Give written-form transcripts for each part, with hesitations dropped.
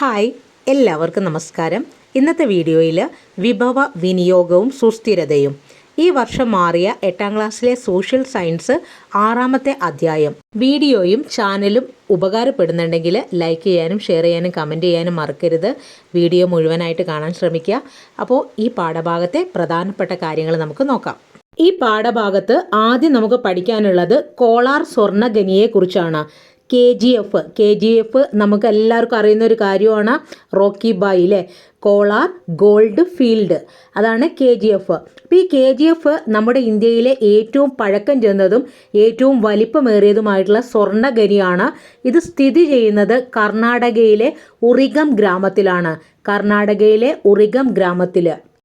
Hi, എല്ലാവർക്കും നമസ്കാരം. ഇന്നത്തെ വീഡിയോയിൽ വിഭവ വിനിയോഗവും സുസ്ഥിരതയും ഈ വർഷം മാറിയ 8ാം ക്ലാസ്സിലെ സോഷ്യൽ സയൻസ് 6ാമത്തെ അധ്യായം. വീഡിയോയും ചാനലും ഉപകാരപ്പെടുന്നുണ്ടെങ്കിൽ ലൈക്ക് ചെയ്യാനും ഷെയർ ചെയ്യാനും കമൻറ്റ് ചെയ്യാനും മറക്കരുത്. വീഡിയോ മുഴുവനായിട്ട് കാണാൻ ശ്രമിക്കുക. അപ്പോൾ ഈ പാഠഭാഗത്തെ പ്രധാനപ്പെട്ട കാര്യങ്ങൾ നമുക്ക് നോക്കാം. ഈ പാഠഭാഗത്ത് ആദ്യം നമുക്ക് പഠിക്കാനുള്ളത് കോളാർ സ്വർണ്ണഖനിയെക്കുറിച്ചാണ്. KGF നമുക്ക് എല്ലാവർക്കും അറിയുന്ന ഒരു കാര്യമാണ്. റോക്കി ബായ് അല്ലേ, കോളാർ ഗോൾഡ് ഫീൽഡ്, അതാണ് KGF. അപ്പോൾ ഈ KGF നമ്മുടെ ഇന്ത്യയിലെ ഏറ്റവും പഴക്കം ചെന്നതും ഏറ്റവും വലിപ്പമേറിയതുമായിട്ടുള്ള സ്വർണ്ണഖനിയാണ്. ഇത് സ്ഥിതി ചെയ്യുന്നത് കർണാടകയിലെ ഉറിഗം ഗ്രാമത്തിലാണ്.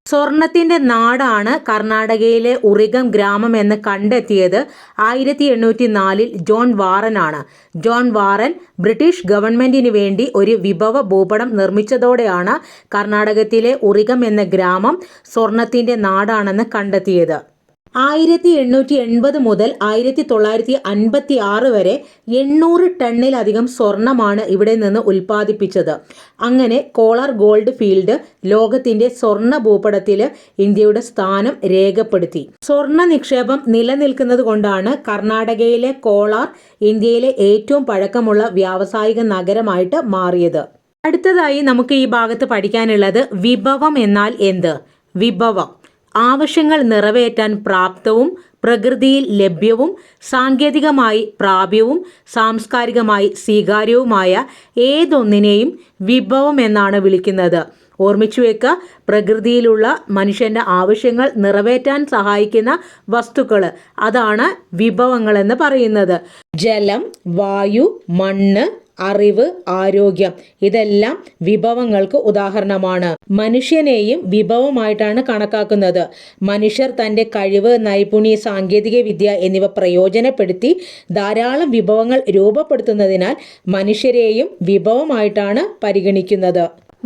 സ്വർണത്തിൻ്റെ നാടാണ് കർണാടകയിലെ ഉറിഗം ഗ്രാമം എന്ന് കണ്ടെത്തിയത് 1804 ജോൺ വാറനാണ്. ജോൺ വാറൻ ബ്രിട്ടീഷ് ഗവൺമെൻറ്റിന് വേണ്ടി ഒരു വിഭവ ഭൂപടം നിർമ്മിച്ചതോടെയാണ് കർണാടകത്തിലെ ഉറിഗം എന്ന ഗ്രാമം സ്വർണത്തിൻ്റെ നാടാണെന്ന് കണ്ടെത്തിയത്. 1880 മുതൽ 1956 വരെ 800 ടണ്ണിലധികം സ്വർണമാണ് ഇവിടെ നിന്ന് ഉൽപ്പാദിപ്പിച്ചത്. അങ്ങനെ കോളാർ ഗോൾഡ് ഫീൽഡ് ലോകത്തിന്റെ സ്വർണ്ണ ഭൂപടത്തിൽ ഇന്ത്യയുടെ സ്ഥാനം രേഖപ്പെടുത്തി. സ്വർണ്ണ നിക്ഷേപം നിലനിൽക്കുന്നത് കൊണ്ടാണ് കർണാടകയിലെ കോളാർ ഇന്ത്യയിലെ ഏറ്റവും പഴക്കമുള്ള വ്യാവസായിക നഗരമായിട്ട് മാറിയത്. അടുത്തതായി നമുക്ക് ഈ ഭാഗത്ത് പഠിക്കാനുള്ളത് വിഭവം എന്നാൽ എന്ത്? വിഭവം ആവശ്യങ്ങൾ നിറവേറ്റാൻ പ്രാപ്തവും പ്രകൃതിയിൽ ലഭ്യവും സാങ്കേതികമായി പ്രാപ്യവും സാംസ്കാരികമായി സ്വീകാര്യവുമായ ഏതൊന്നിനെയും വിഭവം എന്നാണ് വിളിക്കുന്നത്. ഓർമ്മിച്ചു വെക്കുക, പ്രകൃതിയിലുള്ള മനുഷ്യൻ്റെ ആവശ്യങ്ങൾ നിറവേറ്റാൻ സഹായിക്കുന്ന വസ്തുക്കൾ, അതാണ് വിഭവങ്ങളെന്ന് പറയുന്നത്. ജലം, വായു, മണ്ണ്, അറിവ്, ആരോഗ്യം, ഇതെല്ലാം വിഭവങ്ങൾക്ക് ഉദാഹരണമാണ്. മനുഷ്യനെയും വിഭവമായിട്ടാണ് കണക്കാക്കുന്നത്. മനുഷ്യർ തൻ്റെ കഴിവ്, നൈപുണ്യ, സാങ്കേതിക വിദ്യ എന്നിവ പ്രയോജനപ്പെടുത്തി ധാരാളം വിഭവങ്ങൾ രൂപപ്പെടുത്തുന്നതിനാൽ മനുഷ്യരെയും വിഭവമായിട്ടാണ് പരിഗണിക്കുന്നത്.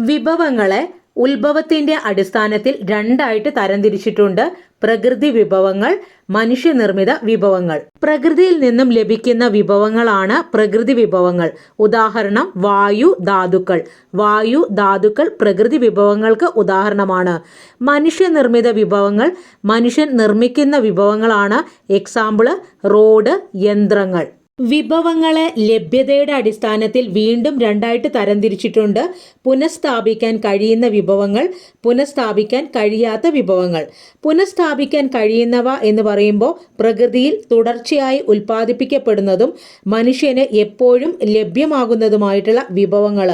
വിഭവങ്ങളെ ഉത്ഭവത്തിൻ്റെ അടിസ്ഥാനത്തിൽ രണ്ടായിട്ട് തരംതിരിച്ചിട്ടുണ്ട്. പ്രകൃതി വിഭവങ്ങൾ, മനുഷ്യനിർമ്മിത വിഭവങ്ങൾ. പ്രകൃതിയിൽ നിന്നും ലഭിക്കുന്ന വിഭവങ്ങളാണ് പ്രകൃതി വിഭവങ്ങൾ. ഉദാഹരണം വായു, ധാതുക്കൾ. വായു, ധാതുക്കൾ പ്രകൃതി വിഭവങ്ങൾക്ക് ഉദാഹരണമാണ്. മനുഷ്യനിർമ്മിത വിഭവങ്ങൾ മനുഷ്യൻ നിർമ്മിക്കുന്ന വിഭവങ്ങളാണ്. എക്സാമ്പിള് റോഡ്, യന്ത്രങ്ങൾ. വിഭവങ്ങളെ ലഭ്യതയുടെ അടിസ്ഥാനത്തിൽ വീണ്ടും രണ്ടായിട്ട് തരംതിരിച്ചിട്ടുണ്ട്. പുനഃസ്ഥാപിക്കാൻ കഴിയുന്ന വിഭവങ്ങൾ, പുനഃസ്ഥാപിക്കാൻ കഴിയാത്ത വിഭവങ്ങൾ. പുനഃസ്ഥാപിക്കാൻ കഴിയുന്നവ എന്ന് പറയുമ്പോൾ പ്രകൃതിയിൽ തുടർച്ചയായി ഉൽപ്പാദിപ്പിക്കപ്പെടുന്നതും മനുഷ്യന് എപ്പോഴും ലഭ്യമാകുന്നതുമായിട്ടുള്ള വിഭവങ്ങൾ.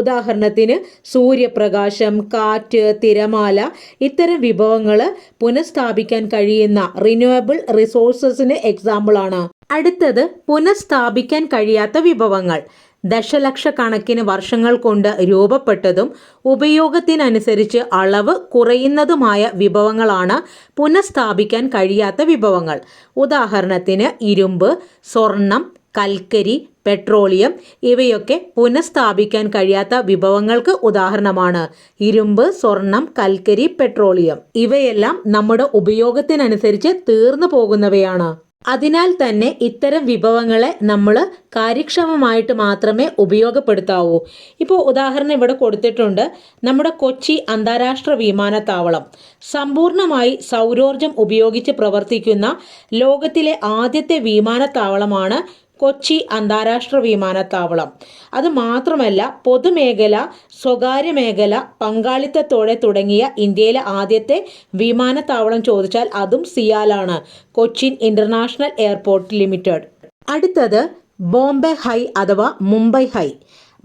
ഉദാഹരണത്തിന് സൂര്യപ്രകാശം, കാറ്റ്, തിരമാല, ഇത്തരം വിഭവങ്ങൾ പുനഃസ്ഥാപിക്കാൻ കഴിയുന്ന റിന്യൂവബിൾ റിസോഴ്സസിന് എക്സാമ്പിളാണ്. അടുത്തത് പുനഃസ്ഥാപിക്കാൻ കഴിയാത്ത വിഭവങ്ങൾ. ദശലക്ഷക്കണക്കിന് വർഷങ്ങൾ കൊണ്ട് രൂപപ്പെട്ടതും ഉപയോഗത്തിനനുസരിച്ച് അളവ് കുറയുന്നതുമായ വിഭവങ്ങളാണ് പുനഃസ്ഥാപിക്കാൻ കഴിയാത്ത വിഭവങ്ങൾ. ഉദാഹരണത്തിന് ഇരുമ്പ്, സ്വർണം, കൽക്കരി, പെട്രോളിയം, ഇവയൊക്കെ പുനഃസ്ഥാപിക്കാൻ കഴിയാത്ത വിഭവങ്ങൾക്ക് ഉദാഹരണമാണ്. ഇരുമ്പ്, സ്വർണം, കൽക്കരി, പെട്രോളിയം ഇവയെല്ലാം നമ്മുടെ ഉപയോഗത്തിനനുസരിച്ച് തീർന്നു പോകുന്നവയാണ്. അതിനാൽ തന്നെ ഇത്തരം വിഭവങ്ങളെ നമ്മൾ കാര്യക്ഷമമായിട്ട് മാത്രമേ ഉപയോഗപ്പെടുത്താവൂ. ഇപ്പോൾ ഉദാഹരണം ഇവിടെ കൊടുത്തിട്ടുണ്ട്. നമ്മുടെ കൊച്ചി അന്താരാഷ്ട്ര വിമാനത്താവളം സമ്പൂർണ്ണമായി സൗരോർജം ഉപയോഗിച്ച് പ്രവർത്തിക്കുന്ന ലോകത്തിലെ ആദ്യത്തെ വിമാനത്താവളമാണ് കൊച്ചി അന്താരാഷ്ട്ര വിമാനത്താവളം. അത് മാത്രമല്ല, പൊതുമേഖല, സ്വകാര്യ മേഖല പങ്കാളിത്തത്തോടെ തുടങ്ങിയ ഇന്ത്യയിലെ ആദ്യത്തെ വിമാനത്താവളം ചോദിച്ചാൽ അതും സിയാലാണ്, കൊച്ചിൻ ഇന്റർനാഷണൽ എയർപോർട്ട് ലിമിറ്റഡ്. അടുത്തത് ബോംബെ ഹൈ അഥവാ മുംബൈ ഹൈ.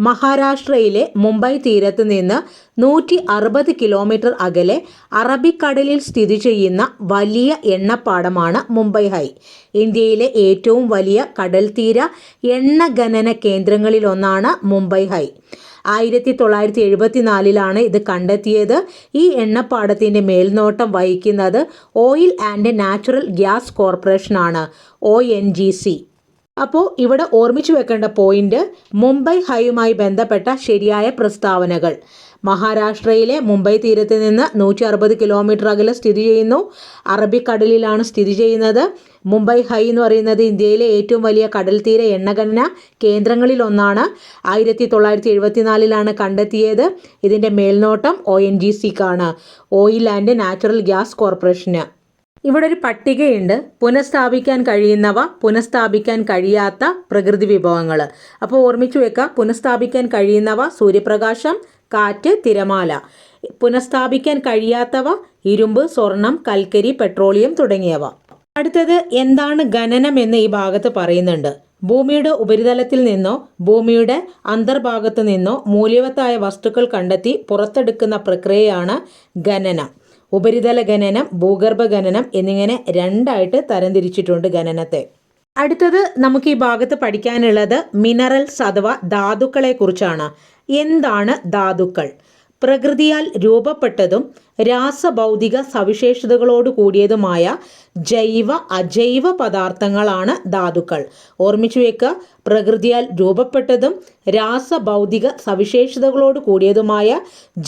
മഹാരാഷ്ട്രയിലെ മുംബൈ തീരത്ത് നിന്ന് 160 കിലോമീറ്റർ അകലെ അറബിക്കടലിൽ സ്ഥിതി ചെയ്യുന്ന വലിയ എണ്ണപ്പാടമാണ് മുംബൈ ഹൈ. ഇന്ത്യയിലെ ഏറ്റവും വലിയ കടൽത്തീര എണ്ണ ഖനന കേന്ദ്രങ്ങളിലൊന്നാണ് മുംബൈ ഹൈ. 1974 ഇത് കണ്ടെത്തിയത്. ഈ എണ്ണപ്പാടത്തിൻ്റെ മേൽനോട്ടം വഹിക്കുന്നത് ഓയിൽ ആൻഡ് നാച്ചുറൽ ഗ്യാസ് കോർപ്പറേഷനാണ്, ONGC. അപ്പോൾ ഇവിടെ ഓർമ്മിച്ചു വെക്കേണ്ട പോയിന്റ് മുംബൈ ഹൈയുമായി ബന്ധപ്പെട്ട ശരിയായ പ്രസ്താവനകൾ. മഹാരാഷ്ട്രയിലെ മുംബൈ തീരത്ത് നിന്ന് 160 കിലോമീറ്റർ അകലെ സ്ഥിതി ചെയ്യുന്നു. അറബിക്കടലിലാണ് സ്ഥിതി ചെയ്യുന്നത്. മുംബൈ ഹൈ എന്ന് പറയുന്നത് ഇന്ത്യയിലെ ഏറ്റവും വലിയ കടൽത്തീര എണ്ണഖനന കേന്ദ്രങ്ങളിലൊന്നാണ്. 1974 കണ്ടെത്തിയത്. ഇതിൻ്റെ മേൽനോട്ടം ONGCക്കാണ്, ഓയിൽ ആൻഡ് നാച്ചുറൽ ഗ്യാസ് കോർപ്പറേഷന്. ഇവിടെ ഒരു പട്ടികയുണ്ട്. പുനഃസ്ഥാപിക്കാൻ കഴിയുന്നവ, പുനഃസ്ഥാപിക്കാൻ കഴിയാത്ത പ്രകൃതി വിഭവങ്ങൾ. അപ്പോൾ ഓർമ്മിച്ചു വെക്കുക, പുനഃസ്ഥാപിക്കാൻ കഴിയുന്നവ സൂര്യപ്രകാശം, കാറ്റ്, തിരമാല. പുനഃസ്ഥാപിക്കാൻ കഴിയാത്തവ ഇരുമ്പ്, സ്വർണം, കൽക്കരി, പെട്രോളിയം തുടങ്ങിയവ. അടുത്തത് എന്താണ് ഖനനം എന്ന് ഈ ഭാഗത്ത് പറയുന്നുണ്ട്. ഭൂമിയുടെ ഉപരിതലത്തിൽ നിന്നോ ഭൂമിയുടെ അന്തർഭാഗത്തു നിന്നോ മൂല്യവത്തായ വസ്തുക്കൾ കണ്ടെത്തി പുറത്തെടുക്കുന്ന പ്രക്രിയയാണ് ഖനനം. ഉപരിതല ഖനനം, ഭൂഗർഭ ഖനനം എന്നിങ്ങനെ രണ്ടായിട്ട് തരംതിരിച്ചിട്ടുണ്ട് ഖനനത്തെ. അടുത്തത് നമുക്ക് ഈ ഭാഗത്ത് പഠിക്കാനുള്ളത് മിനറൽസ് അഥവാ ധാതുക്കളെ കുറിച്ചാണ്. എന്താണ് ധാതുക്കൾ? പ്രകൃതിയാൽ രൂപപ്പെട്ടതും രാസഭൗതിക സവിശേഷതകളോട് കൂടിയതുമായ ജൈവ അജൈവ പദാർത്ഥങ്ങളാണ് ധാതുക്കൾ. ഓർമ്മിച്ചു വെക്കുക, പ്രകൃതിയാൽ രൂപപ്പെട്ടതും രാസഭൗതിക സവിശേഷതകളോട് കൂടിയതുമായ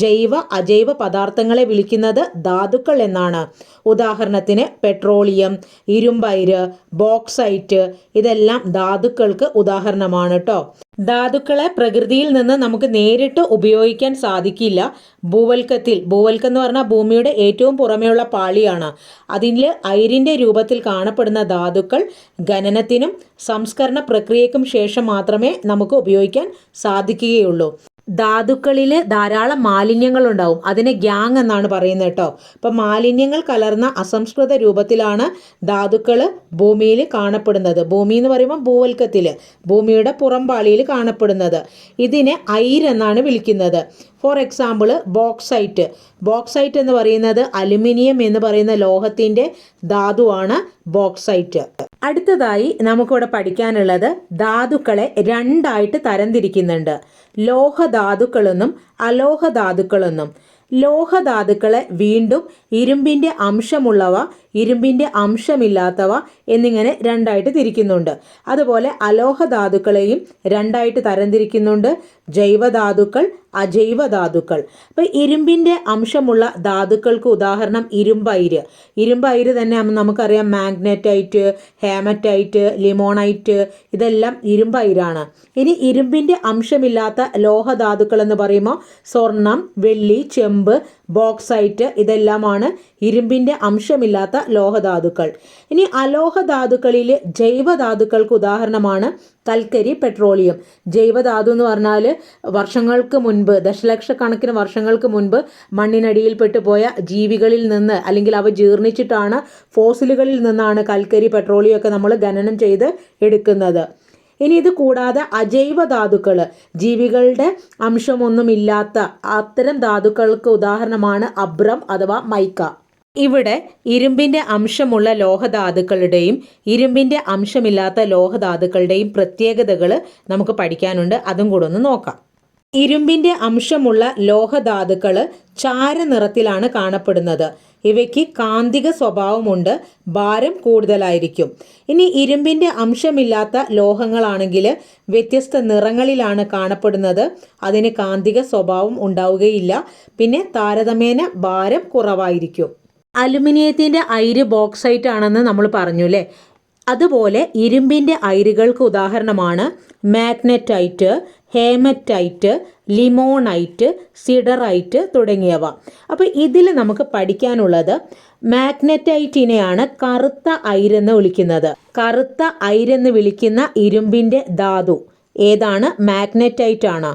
ജൈവ അജൈവ പദാർത്ഥങ്ങളെ വിളിക്കുന്നത് ധാതുക്കൾ എന്നാണ്. ഉദാഹരണത്തിന് പെട്രോളിയം, ഇരുമ്പയിര്, ബോക്സൈറ്റ് ഇതെല്ലാം ധാതുക്കൾക്ക് ഉദാഹരണമാണ് കേട്ടോ. ധാതുക്കളെ പ്രകൃതിയിൽ നിന്ന് നമുക്ക് നേരിട്ട് ഉപയോഗിക്കാൻ സാധിക്കില്ല. ഭൂവൽക്കം എന്ന് പറഞ്ഞാൽ ഭൂമിയുടെ ഏറ്റവും പുറമെയുള്ള പാളിയാണ്. അതിൽ അയിരിൻ്റെ രൂപത്തിൽ കാണപ്പെടുന്ന ധാതുക്കൾ ഖനനത്തിനും സംസ്കരണ പ്രക്രിയയ്ക്കും ശേഷം മാത്രമേ നമുക്ക് ഉപയോഗിക്കാൻ സാധിക്കുകയുള്ളൂ. ധാതുക്കളിൽ ധാരാളം മാലിന്യങ്ങൾ ഉണ്ടാവും. അതിനെ ഗ്യാങ് എന്നാണ് പറയുന്നത് കേട്ടോ. അപ്പം മാലിന്യങ്ങൾ കലർന്ന അസംസ്കൃത രൂപത്തിലാണ് ധാതുക്കൾ ഭൂമിയിൽ കാണപ്പെടുന്നത്. ഭൂമി എന്ന് പറയുമ്പോൾ ഭൂവൽക്കത്തിൽ, ഭൂമിയുടെ പുറംപാളിയിൽ കാണപ്പെടുന്നത്. ഇതിനെ അയിര് എന്നാണ് വിളിക്കുന്നത്. ഫോർ എക്സാമ്പിൾ ബോക്സൈറ്റ് എന്ന് പറയുന്നത് അലുമിനിയം എന്ന് പറയുന്ന ലോഹത്തിൻ്റെ ധാതുവാണ് ബോക്സൈറ്റ്. അടുത്തതായി നമുക്കിവിടെ പഠിക്കാനുള്ളത് ധാതുക്കളെ രണ്ടായിട്ട് തരംതിരിക്കുന്നുണ്ട്. ലോഹധാതുക്കളെന്നും അലോഹധാതുക്കളെന്നും. ലോഹധാതുക്കളെ വീണ്ടും ഇരുമ്പിൻ്റെ അംശമുള്ളവ, ഇരുമ്പിൻ്റെ അംശമില്ലാത്തവ എന്നിങ്ങനെ രണ്ടായിട്ട് തിരിക്കുന്നുണ്ട്. അതുപോലെ അലോഹധാതുക്കളെയും രണ്ടായിട്ട് തരംതിരിക്കുന്നുണ്ട്. ജൈവധാതുക്കൾ, അജൈവധാതുക്കൾ. അപ്പോൾ ഇരുമ്പിൻ്റെ അംശമുള്ള ധാതുക്കൾക്ക് ഉദാഹരണം ഇരുമ്പയിര് തന്നെ നമുക്കറിയാം. മാഗ്നറ്റൈറ്റ്, ഹേമറ്റൈറ്റ്, ലിമോണൈറ്റ് ഇതെല്ലാം ഇരുമ്പയിരാണ്. ഇനി ഇരുമ്പിൻ്റെ അംശമില്ലാത്ത ലോഹധാതുക്കൾ എന്ന് പറയുമ്പോൾ സ്വർണം, വെള്ളി, ചെമ്പ്, ബോക്സൈറ്റ് ഇതെല്ലാമാണ് ഇരുമ്പിൻ്റെ അംശമില്ലാത്ത ലോഹധാതുക്കൾ. ഇനി അലോഹധാതുക്കളിൽ ജൈവധാതുക്കൾക്ക് ഉദാഹരണമാണ് കൽക്കരി, പെട്രോളിയം. ജൈവധാതു എന്ന് പറഞ്ഞാൽ വർഷങ്ങൾക്ക് മുൻപ്, ദശലക്ഷക്കണക്കിന് വർഷങ്ങൾക്ക് മുൻപ് മണ്ണിനടിയിൽപ്പെട്ടു പോയ ജീവികളിൽ നിന്ന്, അല്ലെങ്കിൽ അവ ജീർണിച്ചിട്ടാണ്, ഫോസിലുകളിൽ നിന്നാണ് കൽക്കരി, പെട്രോളിയം ഒക്കെ നമ്മൾ ഖനനം ചെയ്ത് എടുക്കുന്നത്. ഇനി ഇത് കൂടാതെ അജൈവ ധാതുക്കൾ, ജീവികളുടെ അംശമൊന്നുമില്ലാത്ത അത്തരം ധാതുക്കൾക്ക് ഉദാഹരണമാണ് അബ്രം അഥവാ മൈക്ക. ഇവിടെ ഇരുമ്പിൻ്റെ അംശമുള്ള ലോഹധാതുക്കളുടെയും ഇരുമ്പിൻ്റെ അംശമില്ലാത്ത ലോഹധാതുക്കളുടെയും പ്രത്യേകതകൾ നമുക്ക് പഠിക്കാനുണ്ട്. അതും കൂടെ ഒന്ന് നോക്കാം. ഇരുമ്പിൻ്റെ അംശമുള്ള ലോഹധാതുക്കൾ ചാരനിറത്തിലാണ് കാണപ്പെടുന്നത്. ഇവയ്ക്ക് കാന്തിക സ്വഭാവമുണ്ട്, ഭാരം കൂടുതലായിരിക്കും. ഇനി ഇരുമ്പിൻ്റെ അംശമില്ലാത്ത ലോഹങ്ങളാണെങ്കിൽ വ്യത്യസ്ത നിറങ്ങളിലാണ് കാണപ്പെടുന്നത്. അതിന് കാന്തിക സ്വഭാവം ഉണ്ടാവുകയില്ല. പിന്നെ താരതമ്യേന ഭാരം കുറവായിരിക്കും. അലുമിനിയത്തിൻ്റെ അയിര് ബോക്സൈറ്റ് ആണെന്ന് നമ്മൾ പറഞ്ഞു അല്ലേ. അതുപോലെ ഇരുമ്പിൻ്റെ അയിരുകൾക്ക് ഉദാഹരണമാണ് മാഗ്നറ്റൈറ്റ്, ഹേമറ്റൈറ്റ്, ലിമോണൈറ്റ്, സിഡറൈറ്റ് തുടങ്ങിയവ. അപ്പോൾ ഇതിൽ നമുക്ക് പഠിക്കാനുള്ളത് മാഗ്നറ്റൈറ്റിനെയാണ് കറുത്ത അയിരെന്ന് വിളിക്കുന്നത്. കറുത്ത അയിരെന്ന് വിളിക്കുന്ന ഇരുമ്പിൻ്റെ ധാതു ഏതാണ്? മാഗ്നറ്റൈറ്റ് ആണ്.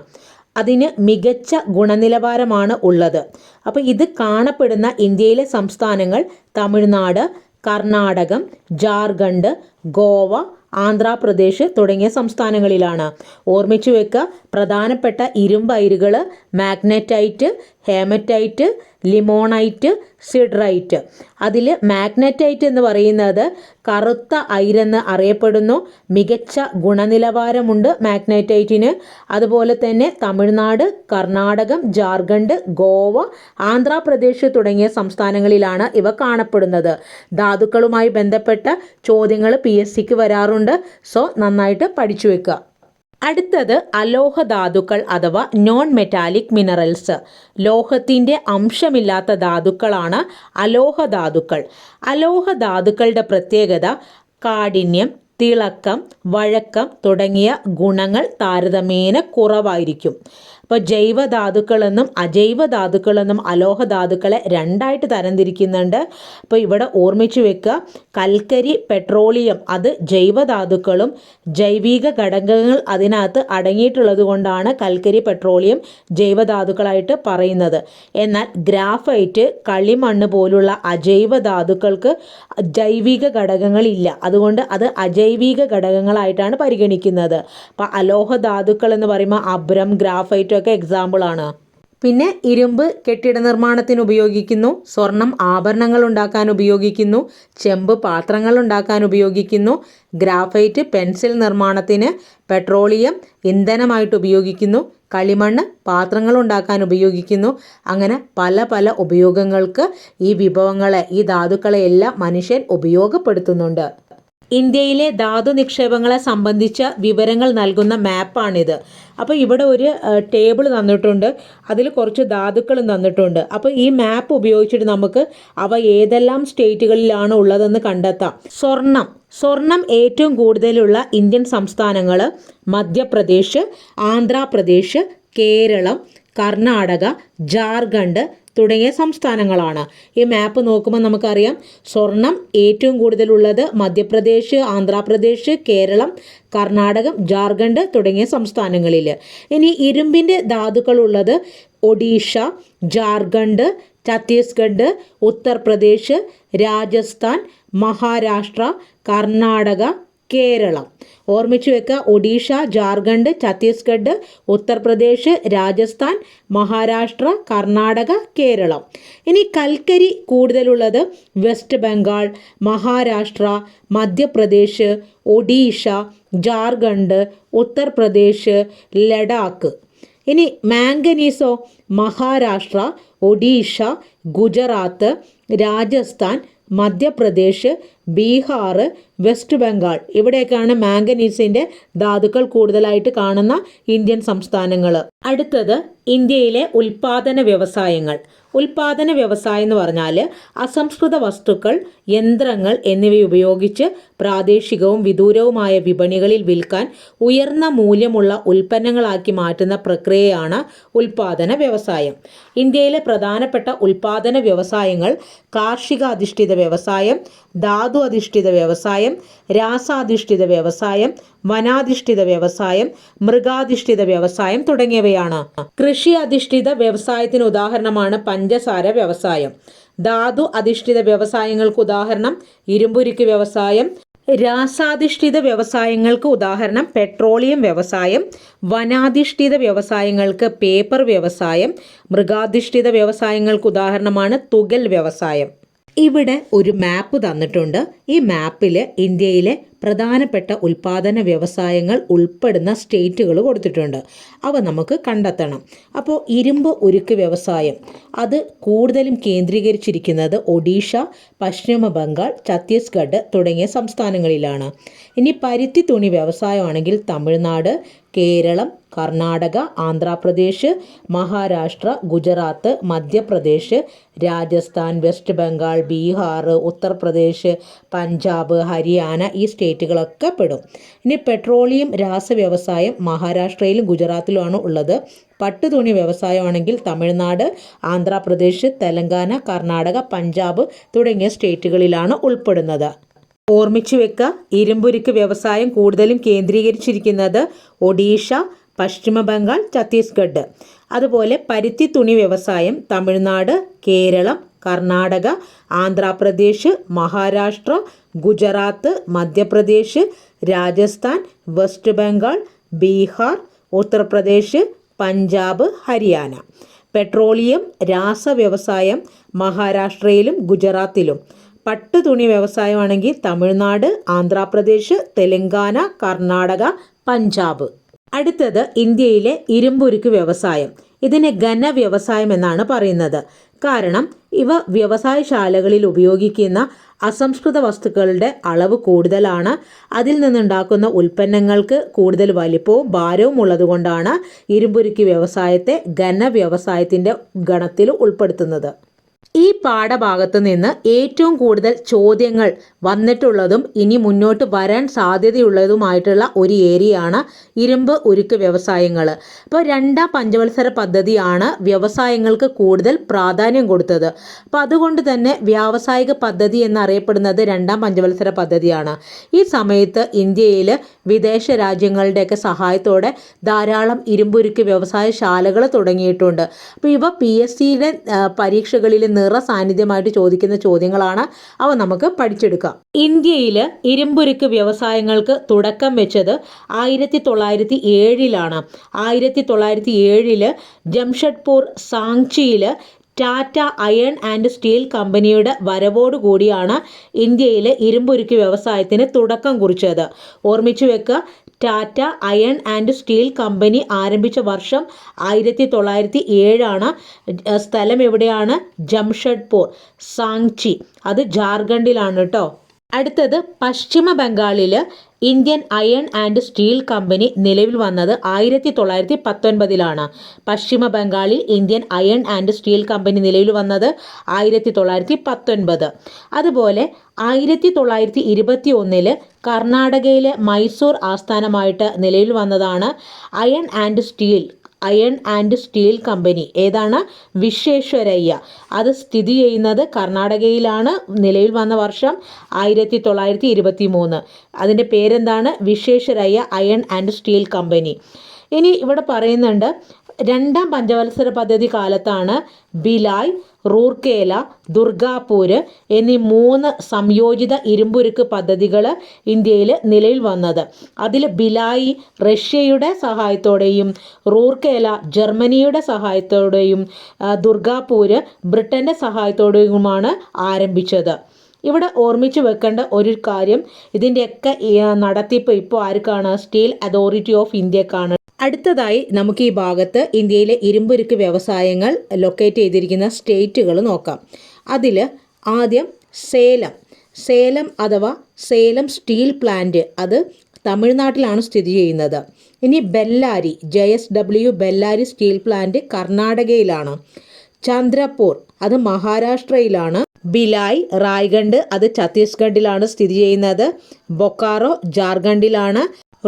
അതിന് മികച്ച ഗുണനിലവാരമാണ് ഉള്ളത്. അപ്പോൾ ഇത് കാണപ്പെടുന്ന ഇന്ത്യയിലെ സംസ്ഥാനങ്ങൾ തമിഴ്നാട്, കർണാടകം, ജാർഖണ്ഡ്, ഗോവ, ആന്ധ്രാപ്രദേശ് തുടങ്ങിയ സംസ്ഥാനങ്ങളിലാണ്. ഓർമ്മിച്ചു വെക്കുക, പ്രധാനപ്പെട്ട ഇരുമ്പ് അയിരുകൾ മാഗ്നറ്റൈറ്റ്, ഹേമറ്റൈറ്റ്, ലിമോണൈറ്റ്, സിഡ്രൈറ്റ്. അതിൽ മാഗ്നറ്റൈറ്റ് എന്ന് പറയുന്നത് കറുത്ത അയിരെന്ന് അറിയപ്പെടുന്നു. മികച്ച ഗുണനിലവാരമുണ്ട് മാഗ്നറ്റൈറ്റിന്. അതുപോലെ തന്നെ തമിഴ്നാട്, കർണാടകം, ജാർഖണ്ഡ്, ഗോവ, ആന്ധ്രാപ്രദേശ് തുടങ്ങിയ സംസ്ഥാനങ്ങളിലാണ് ഇവ കാണപ്പെടുന്നത്. ധാതുക്കളുമായി ബന്ധപ്പെട്ട ചോദ്യങ്ങൾ PSCക്ക് വരാറുണ്ട്. സോ നന്നായിട്ട് പഠിച്ചു വെക്കുക. അടുത്തത് അലോഹ ധാതുക്കൾ അഥവാ നോൺ മെറ്റാലിക് മിനറൽസ്. ലോഹത്തിൻ്റെ അംശമില്ലാത്ത ധാതുക്കളാണ് അലോഹ ധാതുക്കൾ. അലോഹ ധാതുക്കളുടെ പ്രത്യേകത കാഠിന്യം, തിളക്കം, വഴക്കം തുടങ്ങിയ ഗുണങ്ങൾ താരതമ്യേന കുറവായിരിക്കും. അപ്പോൾ ജൈവധാതുക്കളെന്നും അജൈവധാതുക്കളെന്നും അലോഹ ധാതുക്കളെ രണ്ടായിട്ട് തരംതിരിക്കുന്നുണ്ട്. അപ്പോൾ ഇവിടെ ഓർമ്മിച്ച് വെക്കുക, കൽക്കരി, പെട്രോളിയം അത് ജൈവധാതുക്കളും ജൈവിക ഘടകങ്ങൾ അതിനകത്ത് അടങ്ങിയിട്ടുള്ളത് കൊണ്ടാണ് കൽക്കരി, പെട്രോളിയം ജൈവധാതുക്കളായിട്ട് പറയുന്നത്. എന്നാൽ ഗ്രാഫൈറ്റ്, കളിമണ്ണ് പോലുള്ള അജൈവ ധാതുക്കൾക്ക് ജൈവിക ഘടകങ്ങളില്ല. അതുകൊണ്ട് അത് അജൈവിക ഘടകങ്ങളായിട്ടാണ് പരിഗണിക്കുന്നത്. അപ്പോൾ അലോഹ ധാതുക്കൾ എന്ന് പറയുമ്പോൾ അബ്രം, ഗ്രാഫൈറ്റ് ഒക്കെ എക്സാമ്പിളാണ്. പിന്നെ ഇരുമ്പ് കെട്ടിട നിർമ്മാണത്തിന് ഉപയോഗിക്കുന്നു, സ്വർണം ആഭരണങ്ങൾ ഉണ്ടാക്കാൻ ഉപയോഗിക്കുന്നു, ചെമ്പ് പാത്രങ്ങൾ ഉണ്ടാക്കാൻ ഉപയോഗിക്കുന്നു, ഗ്രാഫൈറ്റ് പെൻസിൽ നിർമ്മാണത്തിന്, പെട്രോളിയം ഇന്ധനമായിട്ട് ഉപയോഗിക്കുന്നു, കളിമണ്ണ് പാത്രങ്ങൾ ഉണ്ടാക്കാൻ ഉപയോഗിക്കുന്നു. അങ്ങനെ പല പല ഉപയോഗങ്ങൾക്ക് ഈ വിഭവങ്ങളെ, ഈ ധാതുക്കളെ എല്ലാം മനുഷ്യൻ ഉപയോഗപ്പെടുത്തുന്നുണ്ട്. ഇന്ത്യയിലെ ധാതു നിക്ഷേപങ്ങളെ സംബന്ധിച്ച വിവരങ്ങൾ നൽകുന്ന മാപ്പാണിത്. അപ്പോൾ ഇവിടെ ഒരു ടേബിൾ തന്നിട്ടുണ്ട്, അതിൽ കുറച്ച് ധാതുക്കളും തന്നിട്ടുണ്ട്. അപ്പോൾ ഈ മാപ്പ് ഉപയോഗിച്ചിട്ട് നമുക്ക് അവ ഏതെല്ലാം സ്റ്റേറ്റുകളിലാണ് ഉള്ളതെന്ന് കണ്ടെത്താം. സ്വർണം ഏറ്റവും കൂടുതലുള്ള ഇന്ത്യൻ സംസ്ഥാനങ്ങൾ മധ്യപ്രദേശ്, ആന്ധ്രാപ്രദേശ്, കേരളം, കർണാടക, ജാർഖണ്ഡ് തുടങ്ങിയ സംസ്ഥാനങ്ങളാണ്. ഈ മാപ്പ് നോക്കുമ്പോൾ നമുക്കറിയാം സ്വർണം ഏറ്റവും കൂടുതലുള്ളത് മധ്യപ്രദേശ്, ആന്ധ്രാപ്രദേശ്, കേരളം, കർണാടകം, ജാർഖണ്ഡ് തുടങ്ങിയ സംസ്ഥാനങ്ങളിൽ. ഇനി ഇരുമ്പിൻ്റെ ധാതുക്കളുള്ളത് ഒഡീഷ, ജാർഖണ്ഡ്, ഛത്തീസ്ഗഡ്, ഉത്തർപ്രദേശ്, രാജസ്ഥാൻ, മഹാരാഷ്ട്ര, കർണാടക, കേരളം. ഓർമ്മിച്ചു വെക്കുക, ഒഡീഷ, ജാർഖണ്ഡ്, ഛത്തീസ്ഗഡ്, ഉത്തർപ്രദേശ്, രാജസ്ഥാൻ, മഹാരാഷ്ട്ര, കർണാടക, കേരളം. ഇനി കൽക്കരി കൂടുതലുള്ളത് വെസ്റ്റ് ബംഗാൾ, മഹാരാഷ്ട്ര, മധ്യപ്രദേശ്, ഒഡീഷ, ജാർഖണ്ഡ്, ഉത്തർപ്രദേശ്, ലഡാക്ക്. ഇനി മാംഗനീസോ മഹാരാഷ്ട്ര, ഒഡീഷ, ഗുജറാത്ത്, രാജസ്ഥാൻ, മധ്യപ്രദേശ്, ബീഹാർ, വെസ്റ്റ് ബംഗാൾ ഇവിടെയൊക്കെയാണ് മാംഗനീസിൻ്റെ ധാതുക്കൾ കൂടുതലായിട്ട് കാണുന്ന ഇന്ത്യൻ സംസ്ഥാനങ്ങൾ. അടുത്തത് ഇന്ത്യയിലെ ഉൽപാദന വ്യവസായങ്ങൾ. ഉൽപാദന വ്യവസായം എന്ന് പറഞ്ഞാൽ അസംസ്കൃത വസ്തുക്കൾ, യന്ത്രങ്ങൾ എന്നിവ ഉപയോഗിച്ച് പ്രാദേശികവും വിദൂരവുമായ വിപണികളിൽ വിൽക്കാൻ ഉയർന്ന മൂല്യമുള്ള ഉൽപ്പന്നങ്ങളാക്കി മാറ്റുന്ന പ്രക്രിയയാണ് ഉൽപാദന വ്യവസായം. ഇന്ത്യയിലെ പ്രധാനപ്പെട്ട ഉൽപാദന വ്യവസായങ്ങൾ കാർഷികാധിഷ്ഠിത വ്യവസായം, ധാതു അധിഷ്ഠിത വ്യവസായം, രാസാധിഷ്ഠിത വ്യവസായം, വനാധിഷ്ഠിത വ്യവസായം, മൃഗാധിഷ്ഠിത വ്യവസായം തുടങ്ങിയവയാണ്. കൃഷി അധിഷ്ഠിത വ്യവസായത്തിന് ഉദാഹരണമാണ് പഞ്ചസാര വ്യവസായം. ധാതു അധിഷ്ഠിത വ്യവസായങ്ങൾക്ക് ഉദാഹരണം ഇരുമ്പുരുക്ക് വ്യവസായം. രാസാധിഷ്ഠിത വ്യവസായങ്ങൾക്ക് ഉദാഹരണം പെട്രോളിയം വ്യവസായം. വനാധിഷ്ഠിത വ്യവസായങ്ങൾക്ക് പേപ്പർ വ്യവസായം. മൃഗാധിഷ്ഠിത വ്യവസായങ്ങൾക്ക് ഉദാഹരണമാണ് തുകൽ വ്യവസായം. ഇവിടെ ഒരു മാപ്പ് തന്നിട്ടുണ്ട്. ഈ മാപ്പിൽ ഇന്ത്യയിലെ പ്രധാനപ്പെട്ട ഉൽപാദന വ്യവസായങ്ങൾ ഉൾപ്പെടുന്ന സ്റ്റേറ്റുകൾ കൊടുത്തിട്ടുണ്ട്. അവ നമുക്ക് കണ്ടെത്തണം. അപ്പോൾ ഇരുമ്പ് ഉരുക്ക് വ്യവസായം അത് കൂടുതലും കേന്ദ്രീകരിച്ചിരിക്കുന്നത് ഒഡീഷ, പശ്ചിമ ബംഗാൾ, ഛത്തീസ്ഗഡ് തുടങ്ങിയ സംസ്ഥാനങ്ങളിലാണ്. ഇനി പരുത്തി തുണി വ്യവസായമാണെങ്കിൽ തമിഴ്നാട്, കേരളം, കർണാടക, ആന്ധ്രാപ്രദേശ്, മഹാരാഷ്ട്ര, ഗുജറാത്ത്, മധ്യപ്രദേശ്, രാജസ്ഥാൻ, വെസ്റ്റ് ബംഗാൾ, ബീഹാർ, ഉത്തർപ്രദേശ്, പഞ്ചാബ്, ഹരിയാന ഈ സ്റ്റേറ്റുകളൊക്കെ പെടും. ഇനി പെട്രോളിയം രാസവ്യവസായം മഹാരാഷ്ട്രയിലും ഗുജറാത്തിലുമാണ് ഉള്ളത്. പട്ടുതുണി വ്യവസായമാണെങ്കിൽ തമിഴ്നാട്, ആന്ധ്രാപ്രദേശ്, തെലങ്കാന, കർണാടക, പഞ്ചാബ് തുടങ്ങിയ സ്റ്റേറ്റുകളിലാണ് ഉൾപ്പെടുന്നത്. ഓർമ്മിച്ചു വെക്കുക, ഇരുമ്പുരുക്ക് വ്യവസായം കൂടുതലും കേന്ദ്രീകരിച്ചിരിക്കുന്നത് ഒഡീഷ, പശ്ചിമ ബംഗാൾ, ഛത്തീസ്ഗഡ്. അതുപോലെ പരുത്തി തുണി വ്യവസായം തമിഴ്നാട്, കേരളം, കർണാടക, ആന്ധ്രാപ്രദേശ്, മഹാരാഷ്ട്ര, ഗുജറാത്ത്, മധ്യപ്രദേശ്, രാജസ്ഥാൻ, വെസ്റ്റ് ബംഗാൾ, ബീഹാർ, ഉത്തർപ്രദേശ്, പഞ്ചാബ്, ഹരിയാന. പെട്രോളിയം, രാസവ്യവസായം മഹാരാഷ്ട്രയിലും ഗുജറാത്തിലും. പട്ടുതുണി വ്യവസായമാണെങ്കിൽ തമിഴ്നാട്, ആന്ധ്രാപ്രദേശ്, തെലങ്കാന, കർണാടക, പഞ്ചാബ്. അടുത്തത് ഇന്ത്യയിലെ ഇരുമ്പുരുക്ക് വ്യവസായം. ഇതിനെ ഘന വ്യവസായം എന്നാണ് പറയുന്നത്. കാരണം ഇവ വ്യവസായശാലകളിൽ ഉപയോഗിക്കുന്ന അസംസ്കൃത വസ്തുക്കളുടെ അളവ് കൂടുതലാണ്. അതിൽ നിന്നുണ്ടാക്കുന്ന ഉൽപ്പന്നങ്ങൾക്ക് കൂടുതൽ വലിപ്പവും ഭാരവും ഉള്ളതുകൊണ്ടാണ് ഇരുമ്പുരുക്ക് വ്യവസായത്തെ ഘന വ്യവസായത്തിൻ്റെ ഗണത്തിൽ ഉൾപ്പെടുത്തുന്നത്. ഈ പാഠഭാഗത്ത് നിന്ന് ഏറ്റവും കൂടുതൽ ചോദ്യങ്ങൾ വന്നിട്ടുള്ളതും ഇനി മുന്നോട്ട് വരാൻ സാധ്യതയുള്ളതുമായിട്ടുള്ള ഒരു ഏരിയയാണ് ഇരുമ്പ് ഉരുക്ക് വ്യവസായങ്ങൾ. അപ്പോൾ രണ്ടാം പഞ്ചവത്സര പദ്ധതിയാണ് വ്യവസായങ്ങൾക്ക് കൂടുതൽ പ്രാധാന്യം കൊടുത്തത്. അപ്പോൾ അതുകൊണ്ട് തന്നെ വ്യാവസായിക പദ്ധതി എന്നറിയപ്പെടുന്നത് രണ്ടാം പഞ്ചവത്സര പദ്ധതിയാണ്. ഈ സമയത്ത് ഇന്ത്യയിൽ വിദേശ രാജ്യങ്ങളുടെയൊക്കെ സഹായത്തോടെ ധാരാളം ഇരുമ്പുരുക്ക് വ്യവസായശാലകൾ തുടങ്ങിയിട്ടുണ്ട്. അപ്പോൾ ഇവ PSCയുടെ പരീക്ഷകളിൽ സാന്നിധ്യമായിട്ട് ചോദിക്കുന്ന ചോദ്യങ്ങളാണ്. അവ നമുക്ക് പഠിച്ചെടുക്കാം. ഇന്ത്യയിൽ ഇരുമ്പുരുക്ക് വ്യവസായങ്ങൾക്ക് തുടക്കം വെച്ചത് 1907 1907 ജംഷഡ്പൂർ സാങ്ചിയിൽ ടാറ്റ അയൺ ആൻഡ് സ്റ്റീൽ കമ്പനിയുടെ വരവോടുകൂടിയാണ് ഇന്ത്യയിലെ ഇരുമ്പുരുക്ക് വ്യവസായത്തിന് തുടക്കം കുറിച്ചത്. ഓർമ്മിച്ചു വെക്കുക, Tata iron and steel company ആരംഭിച്ച വർഷം 1907. സ്ഥലം എവിടെയാണ്? ജംഷഡ്പൂർ സാങ്ചി, അത് ജാർഖണ്ഡിലാണ് കേട്ടോ. അടുത്തത് പശ്ചിമ ബംഗാളിൽ Indian iron and steel company നിലവിൽ വന്നത് 1919. പശ്ചിമ ബംഗാളിൽ Indian iron and steel company നിലവിൽ വന്നത് 1919. അതുപോലെ 1921 കർണാടകയിലെ മൈസൂർ ആസ്ഥാനമായിട്ട് നിലവിൽ വന്നതാണ് അയൺ ആൻഡ് സ്റ്റീൽ കമ്പനി. ഏതാണ്? വിശ്വേശ്വരയ്യ. അത് സ്ഥിതി ചെയ്യുന്നത് കർണാടകയിലാണ്. നിലവിൽ വന്ന വർഷം 1923. അതിൻ്റെ പേരെന്താണ്? Visvesvaraya iron and steel company. ഇനി ഇവിടെ പറയുന്നുണ്ട്, രണ്ടാം പഞ്ചവത്സര പദ്ധതി കാലത്താണ് ഭിലായ്, റൂർക്കേല, ദുർഗാപൂർ എന്നീ 3 സംയോജിത ഇരുമ്പുരുക്ക് പദ്ധതികൾ ഇന്ത്യയിൽ നിലവിൽ വന്നത്. അതിൽ ഭിലായി റഷ്യയുടെ സഹായത്തോടെയും റൂർക്കേല ജർമ്മനിയുടെ സഹായത്തോടെയും ദുർഗാപൂർ ബ്രിട്ടൻ്റെ സഹായത്തോടെയുമാണ് ആരംഭിച്ചത്. ഇവിടെ ഓർമ്മിച്ച് വെക്കേണ്ട ഒരു കാര്യം, ഇതിൻ്റെയൊക്കെ നടത്തിപ്പ് ഇപ്പോൾ ആർക്കാണ്? സ്റ്റീൽ അതോറിറ്റി ഓഫ് ഇന്ത്യക്കാണ്. അടുത്തതായി നമുക്ക് ഈ ഭാഗത്ത് ഇന്ത്യയിലെ ഇരുമ്പുരുക്ക് വ്യവസായങ്ങൾ ലൊക്കേറ്റ് ചെയ്തിരിക്കുന്ന സ്റ്റേറ്റുകൾ നോക്കാം. അതിൽ ആദ്യം സേലം അഥവാ സേലം സ്റ്റീൽ പ്ലാന്റ്, അത് തമിഴ്നാട്ടിലാണ് സ്ഥിതി ചെയ്യുന്നത്. ഇനി Bellary, JSW Bellary steel plant കർണാടകയിലാണ്. ചന്ദ്രപൂർ, അത് മഹാരാഷ്ട്രയിലാണ്. ഭിലായ്, റായ്ഗഡ്, അത് ഛത്തീസ്ഗഡിലാണ് സ്ഥിതി ചെയ്യുന്നത്. ബൊക്കാറോ ജാർഖണ്ഡിലാണ്.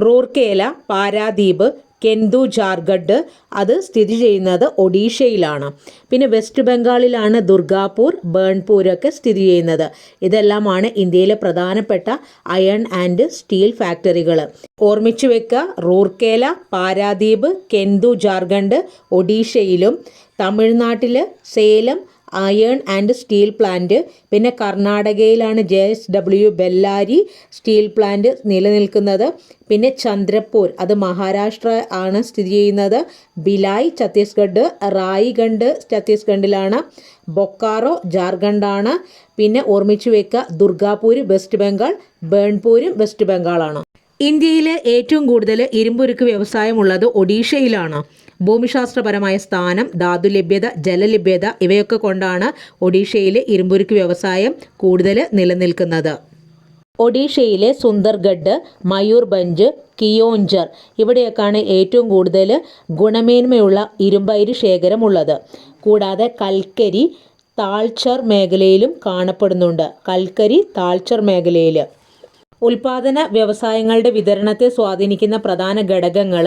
റൂർക്കേല, പാരാദീപ്, കെന്ദു, ജാർഖണ്ഡ്, അത് സ്ഥിതി ചെയ്യുന്നത് ഒഡീഷയിലാണ്. പിന്നെ വെസ്റ്റ് ബംഗാളിലാണ് ദുർഗാപൂർ, ബേൺപൂരൊക്കെ സ്ഥിതി ചെയ്യുന്നത്. ഇതെല്ലാമാണ് ഇന്ത്യയിലെ പ്രധാനപ്പെട്ട അയൺ ആൻഡ് സ്റ്റീൽ ഫാക്ടറികൾ. ഓർമ്മിച്ചു വെക്കുക, റൂർക്കേല, പാരാദീപ്, കെന്ദു, ജാർഖണ്ഡ് ഒഡീഷയിലും, തമിഴ്നാട്ടിൽ Salem iron and steel plant, പിന്നെ കർണാടകയിലാണ് JSW ബെല്ലാരി സ്റ്റീൽ പ്ലാന്റ് നിലനിൽക്കുന്നത്. പിന്നെ ചന്ദ്രപൂർ, അത് മഹാരാഷ്ട്ര ആണ് സ്ഥിതി ചെയ്യുന്നത്. ഭിലായ് ഛത്തീസ്ഗഡ്, റായ്ഗഡ് ഛത്തീസ്ഗഡിലാണ്. ബൊക്കാറോ ജാർഖണ്ഡാണ്. പിന്നെ ഓർമ്മിച്ചു വെക്കുക, ദുർഗാപൂർ വെസ്റ്റ് ബംഗാൾ, ബേൺപൂരും വെസ്റ്റ് ബംഗാളാണ്. ഇന്ത്യയിലെ ഏറ്റവും കൂടുതൽ ഇരുമ്പുരുക്ക് വ്യവസായമുള്ളത് ഒഡീഷയിലാണ്. ഭൂമിശാസ്ത്രപരമായ സ്ഥാനം, ധാതുലഭ്യത, ജലലഭ്യത ഇവയൊക്കെ കൊണ്ടാണ് ഒഡീഷയിലെ ഇരുമ്പുരുക്ക് വ്യവസായം കൂടുതൽ നിലനിൽക്കുന്നത്. ഒഡീഷയിലെ സുന്ദർഗഡ്, മയൂർഭഞ്ച്, കിയോഞ്ചർ ഇവിടെയൊക്കെയാണ് ഏറ്റവും കൂടുതൽ ഗുണമേന്മയുള്ള ഇരുമ്പയിര് ശേഖരമുള്ളത്. കൂടാതെ കൽക്കരി താൾച്ചർ മേഖലയിലും കാണപ്പെടുന്നുണ്ട്. കൽക്കരി താൾച്ചർ മേഖലയിൽ ഉൽപാദന വ്യവസായങ്ങളുടെ വിതരണത്തെ സ്വാധീനിക്കുന്ന പ്രധാന ഘടകങ്ങൾ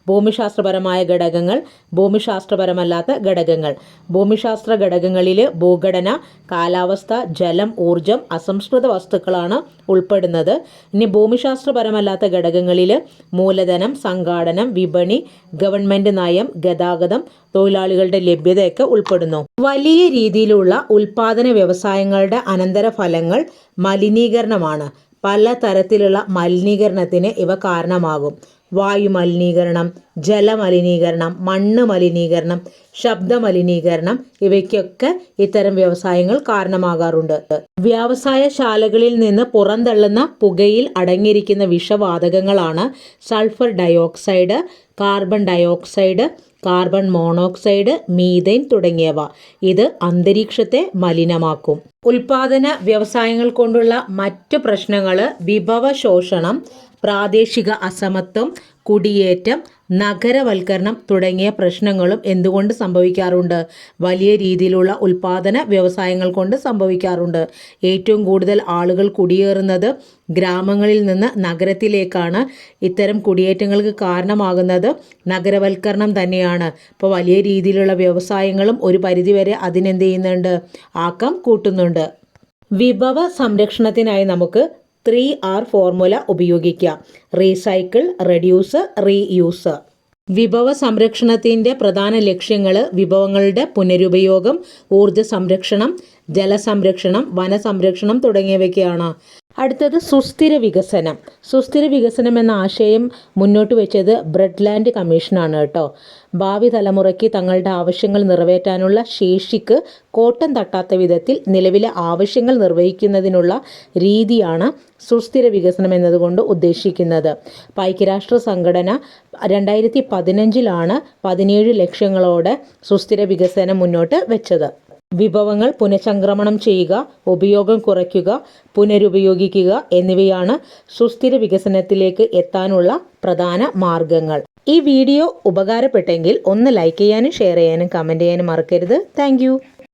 ഭൂമിശാസ്ത്രപരമായ ഘടകങ്ങൾ, ഭൂമിശാസ്ത്രപരമല്ലാത്ത ഘടകങ്ങൾ. ഭൂമിശാസ്ത്ര ഘടകങ്ങളിൽ ഭൂഘടന, കാലാവസ്ഥ, ജലം, ഊർജം, അസംസ്കൃത വസ്തുക്കളാണ് ഉൾപ്പെടുന്നത്. ഇനി ഭൂമിശാസ്ത്രപരമല്ലാത്ത ഘടകങ്ങളിൽ മൂലധനം, സംഘാടനം, വിപണി, ഗവൺമെൻറ് നയം, ഗതാഗതം, തൊഴിലാളികളുടെ ലഭ്യതയൊക്കെ ഉൾപ്പെടുന്നു. വലിയ രീതിയിലുള്ള ഉൽപാദന വ്യവസായങ്ങളുടെ അനന്തരഫലങ്ങൾ മലിനീകരണമാണ്. പല തരത്തിലുള്ള മലിനീകരണത്തിന് ഇവ കാരണമാകും. വായുമലിനീകരണം, ജലമലിനീകരണം, മണ്ണ് മലിനീകരണം, ശബ്ദമലിനീകരണം ഇവയ്ക്കൊക്കെ ഇത്തരം വ്യവസായങ്ങൾ കാരണമാകാറുണ്ട്. വ്യവസായശാലകളിൽ നിന്ന് പുറന്തള്ളുന്ന പുകയിൽ അടങ്ങിയിരിക്കുന്ന വിഷവാതകങ്ങളാണ് sulphur dioxide, carbon dioxide, carbon monoxide, methane തുടങ്ങിയവ. ഇത് അന്തരീക്ഷത്തെ മലിനമാക്കും. ഉൽപാദന വ്യവസായങ്ങൾ കൊണ്ടുള്ള മറ്റു പ്രശ്നങ്ങൾ വിഭവ ശോഷണം, പ്രാദേശിക അസമത്വം, കുടിയേറ്റം, നഗരവൽക്കരണം തുടങ്ങിയ പ്രശ്നങ്ങളും എന്തുകൊണ്ട് സംഭവിക്കാറുണ്ട്? വലിയ രീതിയിലുള്ള ഉൽപാദന വ്യവസായങ്ങൾ കൊണ്ട് സംഭവിക്കാറുണ്ട്. ഏറ്റവും കൂടുതൽ ആളുകൾ കുടിയേറുന്നത് ഗ്രാമങ്ങളിൽ നിന്ന് നഗരത്തിലേക്കാണ്. ഇത്തരം കുടിയേറ്റങ്ങൾക്ക് കാരണമാകുന്നത് നഗരവൽക്കരണം തന്നെയാണ്. ഇപ്പോൾ വലിയ രീതിയിലുള്ള വ്യവസായങ്ങളും ഒരു പരിധിവരെ അതിനെന്ത് ചെയ്യുന്നുണ്ട്? ആക്കം കൂട്ടുന്നുണ്ട്. വിഭവ സംരക്ഷണത്തിനായി നമുക്ക് 3R ഫോർമുല ഉപയോഗിക്കാം. Recycle, reduce, reuse. വിഭവ സംരക്ഷണത്തിൻ്റെ പ്രധാന ലക്ഷ്യങ്ങൾ വിഭവങ്ങളുടെ പുനരുപയോഗം, ഊർജ്ജ സംരക്ഷണം, ജലസംരക്ഷണം, വനസംരക്ഷണം തുടങ്ങിയവയ്ക്കാണ്. അടുത്തത് സുസ്ഥിര വികസനം. സുസ്ഥിര വികസനം എന്ന ആശയം മുന്നോട്ട് വെച്ചത് ബ്രഡ്ലാൻഡ് കമ്മീഷനാണ് കേട്ടോ. ഭാവി തലമുറയ്ക്ക് തങ്ങളുടെ ആവശ്യങ്ങൾ നിറവേറ്റാനുള്ള ശേഷിക്ക് കോട്ടം തട്ടാത്ത വിധത്തിൽ നിലവിലെ ആവശ്യങ്ങൾ നിർവഹിക്കുന്നതിനുള്ള രീതിയാണ് സുസ്ഥിര വികസനം എന്നതുകൊണ്ട് ഉദ്ദേശിക്കുന്നത്. ഐക്യരാഷ്ട്ര സംഘടന 2015 17 ലക്ഷ്യങ്ങളോടെ സുസ്ഥിര വികസനം മുന്നോട്ട് വെച്ചത്. വിഭവങ്ങൾ പുനഃചംക്രമണം ചെയ്യുക, ഉപയോഗം കുറയ്ക്കുക, പുനരുപയോഗിക്കുക എന്നിവയാണ് സുസ്ഥിര വികസനത്തിലേക്ക് എത്താനുള്ള പ്രധാന മാർഗങ്ങൾ. ഈ വീഡിയോ ഉപകാരപ്പെട്ടെങ്കിൽ ഒന്ന് ലൈക്ക് ചെയ്യാനും ഷെയർ ചെയ്യാനും കമൻറ്റ് ചെയ്യാനും മറക്കരുത്. താങ്ക്